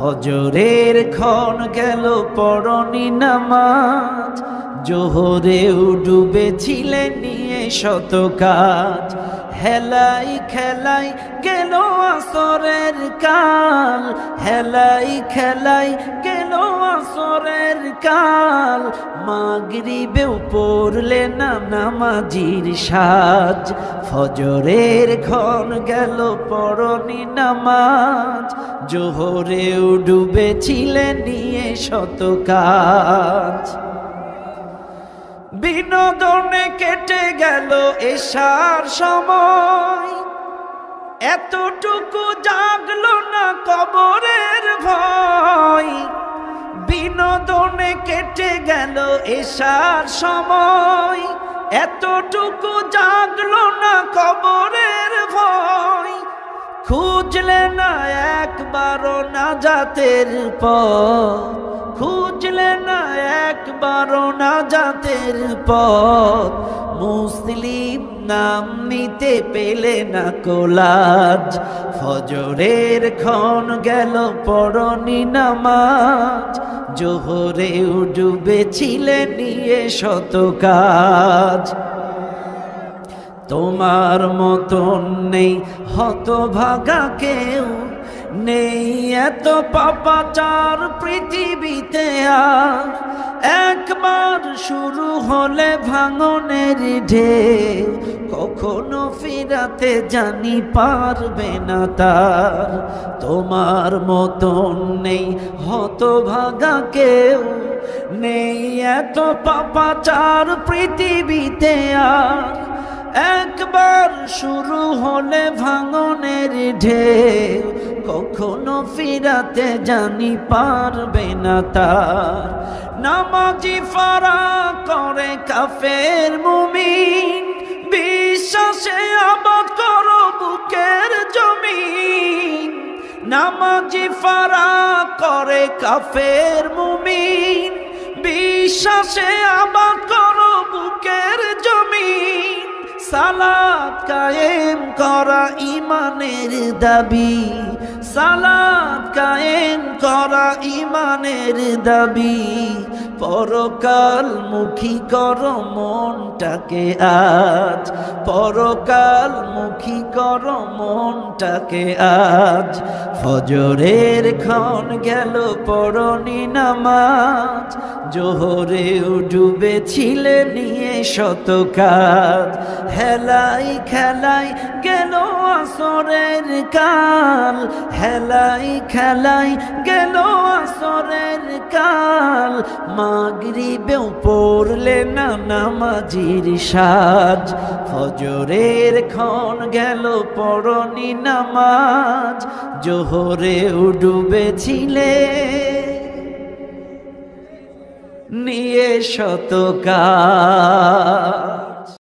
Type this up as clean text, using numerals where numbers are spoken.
ফজরের ক্ষণ গেল পড়নি নামাজ, জোহরেও ডুবেছিলে নিয়ে শত কাজ। হেলাই খেলাই গেল আসরের কাল, হেলাই খেলাই গেল আসরের কাল। মাগরিবেও পড়লে না নামাজির সাজ। ফজরের ক্ষণ গেল পড়নি নামাজ, জোহরেও ডুবেছিলে নিয়ে শত কাজ। বিনোদনে কেটে গেল এশার সময়, এতটুকু জাগলো না কবরের ভয়। বিনোদনে কেটে গেল এশার সময়, এতটুকু জাগলো না কবরের ভয়। খুঁজলে না একবারও নাজাতের পথ, খুঁজলে না একবারও নাজাতের পথ। মুসলিম নাম নিতে পেলে না কোলাজ। ফজরের ক্ষণ গেল পড়নি নামাজ, জোহরেও ডুবেছিলে নিয়ে শত কাজ। তোমার মতন নেই হতভাগা কেউ, নেই এত পাপাচার পৃথিবীতে আর। একবার শুরু হলে ভাঙনের ঢেউ, কখনো ফিরাতে জানি পারবে না তার। তোমার মতন নেই হতভাগা কেউ, নেই এত পাপাচার পৃথিবীতে আর। একবার শুরু হলে ভাঙনের ঢেউ, কখনো ফিরাতে জানি পারবে না তার। নামাজি ফারা করে কাফের মুমিন, বিশ্বাসে আবাদ করো বুকের জমিন। নামাজি ফারা করে কাফের মুমিন, বিশ্বাসে আবাদ করো বুকের জমিন। সালাত কায়েম করা ইমানের দাবি, সালাত কায়েম করা ইমানের দাবি। পরকাল মুখী করো মনটাকে আজ, পরকাল মুখী করো মনটাকে আজ। ফজরের ক্ষণ গেল পড়নি নামাজ, জোহরেও ডুবেছিলে নিয়ে শত কাজ। হেলাই খেলাই গেল আসরের কাল, হেলাই খেলাই গেল আসরের কাল। মাগরিবেও পড়লে না নামাজির সাজ। ফজরের ক্ষণ গেল পড়নি নামাজ, জোহরেও ডুবেছিলে নিয়ে শত কাজ।